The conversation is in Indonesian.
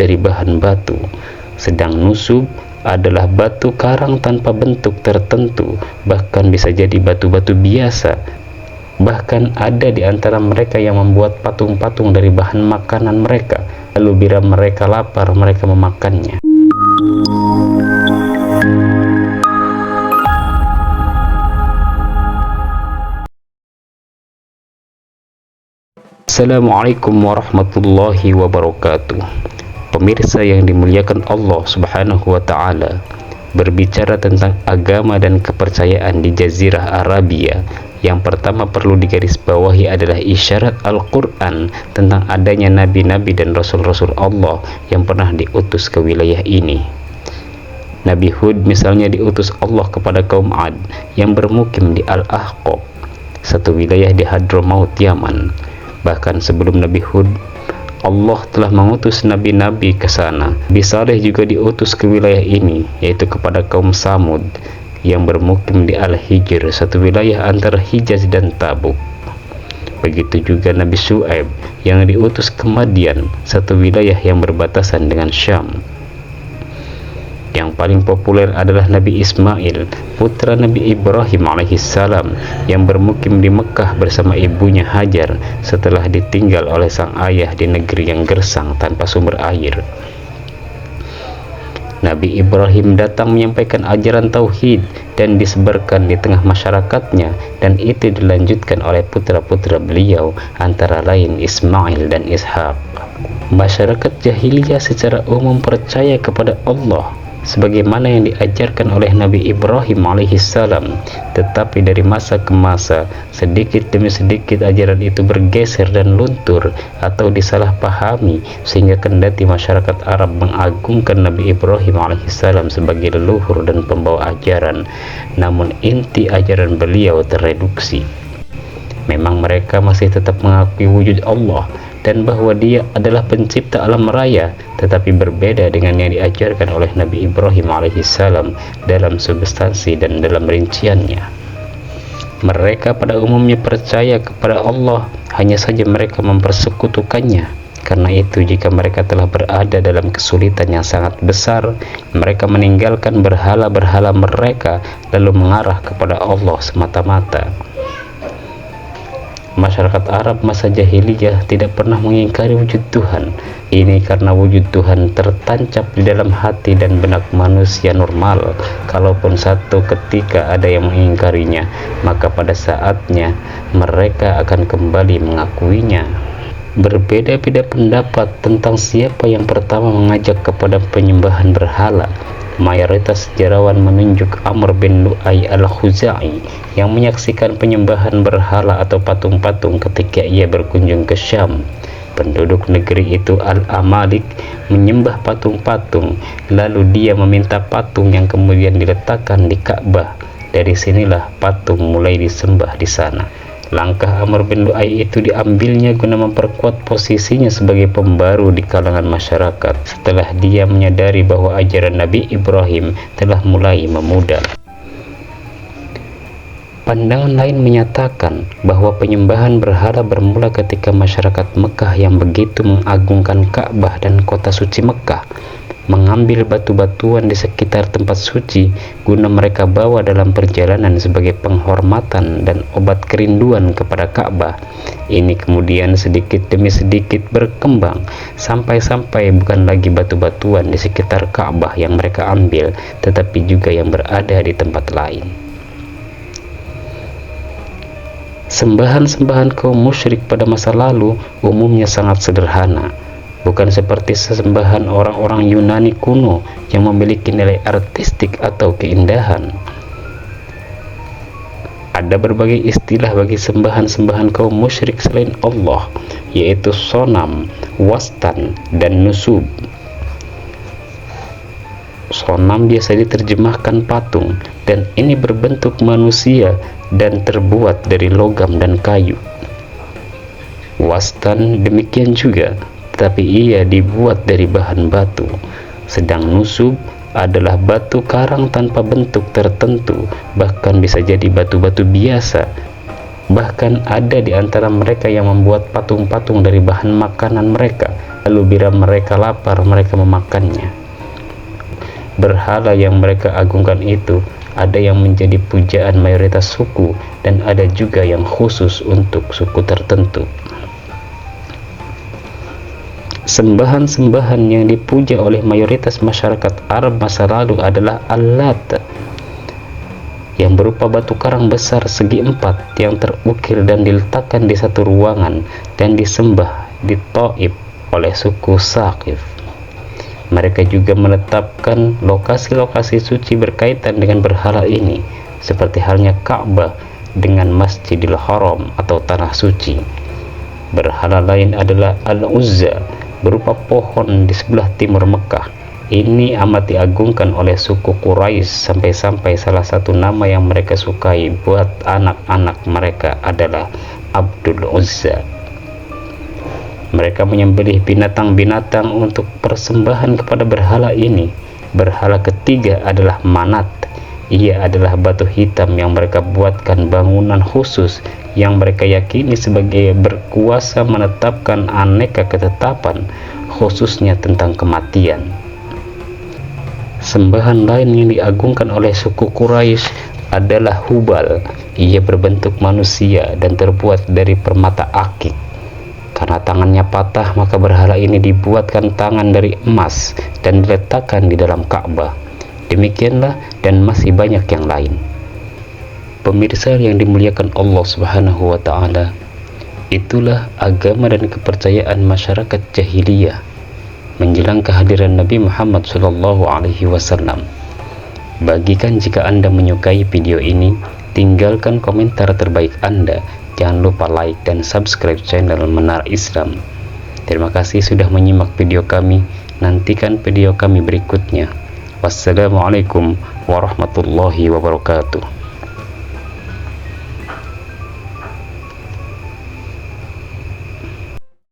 dari bahan batu, sedang nusub adalah batu karang tanpa bentuk tertentu, bahkan bisa jadi batu-batu biasa. Bahkan ada di antara mereka yang membuat patung-patung dari bahan makanan mereka, lalu bila mereka lapar mereka memakannya. Assalamualaikum warahmatullahi wabarakatuh. Pemirsa yang dimuliakan Allah Subhanahu wa Ta'ala, berbicara tentang agama dan kepercayaan di Jazirah Arabia, yang pertama perlu digarisbawahi adalah isyarat Al-Quran tentang adanya nabi-nabi dan rasul-rasul Allah yang pernah diutus ke wilayah ini. Nabi Hud misalnya diutus Allah kepada kaum Ad yang bermukim di Al-Ahqaf, satu wilayah di Hadramaut, Yaman. Bahkan sebelum Nabi Hud, Allah telah mengutus nabi-nabi ke sana. Nabi Saleh juga diutus ke wilayah ini, yaitu kepada kaum Samud yang bermukim di Al-Hijr, satu wilayah antara Hijaz dan Tabuk. Begitu juga Nabi Syu'aib yang diutus ke Madian, satu wilayah yang berbatasan dengan Syam. Yang paling populer adalah Nabi Ismail, putra Nabi Ibrahim alaihissalam, yang bermukim di Mekah bersama ibunya Hajar setelah ditinggal oleh sang ayah di negeri yang gersang tanpa sumber air. Nabi Ibrahim datang menyampaikan ajaran tauhid dan disebarkan di tengah masyarakatnya, dan itu dilanjutkan oleh putra-putra beliau, antara lain Ismail dan Ishak. Masyarakat jahiliyah secara umum percaya kepada Allah sebagaimana yang diajarkan oleh Nabi Ibrahim alaihissalam, tetapi dari masa ke masa, sedikit demi sedikit ajaran itu bergeser dan luntur atau disalahpahami, sehingga kendati masyarakat Arab mengagungkan Nabi Ibrahim alaihissalam sebagai leluhur dan pembawa ajaran, namun inti ajaran beliau tereduksi. Memang mereka masih tetap mengakui wujud Allah dan bahwa Dia adalah pencipta alam raya, tetapi berbeda dengan yang diajarkan oleh Nabi Ibrahim alaihissalam dalam substansi dan dalam rinciannya. Mereka pada umumnya percaya kepada Allah, hanya saja mereka mempersekutukannya. Karena itu, jika mereka telah berada dalam kesulitan yang sangat besar, mereka meninggalkan berhala-berhala mereka lalu mengarah kepada Allah semata-mata. Masyarakat Arab masa jahiliyah tidak pernah mengingkari wujud Tuhan. Ini karena wujud Tuhan tertancap di dalam hati dan benak manusia normal. Kalaupun satu ketika ada yang mengingkarinya, maka pada saatnya mereka akan kembali mengakuinya. Berbeda-beda pendapat tentang siapa yang pertama mengajak kepada penyembahan berhala. Mayoritas sejarawan menunjuk Amr bin Lu'ay al-Khuzai yang menyaksikan penyembahan berhala atau patung-patung ketika ia berkunjung ke Syam. Penduduk negeri itu Al-Amalik menyembah patung-patung, lalu dia meminta patung yang kemudian diletakkan di Ka'bah. Dari sinilah patung mulai disembah di sana. Langkah Amr bin Lu'ay itu diambilnya guna memperkuat posisinya sebagai pembaru di kalangan masyarakat setelah dia menyadari bahwa ajaran Nabi Ibrahim telah mulai memudar. Pandangan lain menyatakan bahwa penyembahan berhala bermula ketika masyarakat Mekah yang begitu mengagungkan Ka'bah dan kota suci Mekah mengambil batu-batuan di sekitar tempat suci guna mereka bawa dalam perjalanan sebagai penghormatan dan obat kerinduan kepada Ka'bah. Ini kemudian sedikit demi sedikit berkembang sampai-sampai bukan lagi batu-batuan di sekitar Ka'bah yang mereka ambil, tetapi juga yang berada di tempat lain. Sembahan-sembahan kaum musyrik pada masa lalu umumnya sangat sederhana, bukan seperti sesembahan orang-orang Yunani kuno yang memiliki nilai artistik atau keindahan. Ada berbagai istilah bagi sembahan-sembahan kaum musyrik selain Allah, yaitu sonam, wastan, dan nusub. Sonam biasa diterjemahkan patung, dan ini berbentuk manusia dan terbuat dari logam dan kayu. Wastan demikian juga, tapi ia dibuat dari bahan batu. Sedang nusub adalah batu karang tanpa bentuk tertentu, bahkan bisa jadi batu-batu biasa. Bahkan ada di antara mereka yang membuat patung-patung dari bahan makanan mereka, lalu bila mereka lapar mereka memakannya. Berhala yang mereka agungkan itu ada yang menjadi pujaan mayoritas suku dan ada juga yang khusus untuk suku tertentu. Sembahan-sembahan yang dipuja oleh mayoritas masyarakat Arab masa lalu adalah Al-Lat, yang berupa batu karang besar segi empat yang terukir dan diletakkan di satu ruangan dan disembah di Taif oleh suku Saqif. Mereka juga menetapkan lokasi-lokasi suci berkaitan dengan berhala ini, seperti halnya Ka'bah dengan Masjidil Haram atau Tanah Suci. Berhala lain adalah Al-Uzza, berupa pohon di sebelah timur Mekah. Ini amat diagungkan oleh suku Quraisy sampai-sampai salah satu nama yang mereka sukai buat anak-anak mereka adalah Abdul Uzza. Mereka menyembelih binatang-binatang untuk persembahan kepada berhala ini. Berhala ketiga adalah Manat. Ia adalah batu hitam yang mereka buatkan bangunan khusus yang mereka yakini sebagai berkuasa menetapkan aneka ketetapan, khususnya tentang kematian. Sembahan lain yang diagungkan oleh suku Quraisy adalah Hubal. Ia berbentuk manusia dan terbuat dari permata akik. Karena tangannya patah, maka berhala ini dibuatkan tangan dari emas dan diletakkan di dalam Ka'bah. Demikianlah dan masih banyak yang lain. Pemirsa yang dimuliakan Allah Subhanahu wa Ta'ala, itulah agama dan kepercayaan masyarakat jahiliyah menjelang kehadiran Nabi Muhammad SAW. Bagikan jika Anda menyukai video ini, tinggalkan komentar terbaik Anda. Jangan lupa like dan subscribe channel Menara Islam. Terima kasih sudah menyimak video kami. Nantikan video kami berikutnya. Wassalamualaikum warahmatullahi wabarakatuh.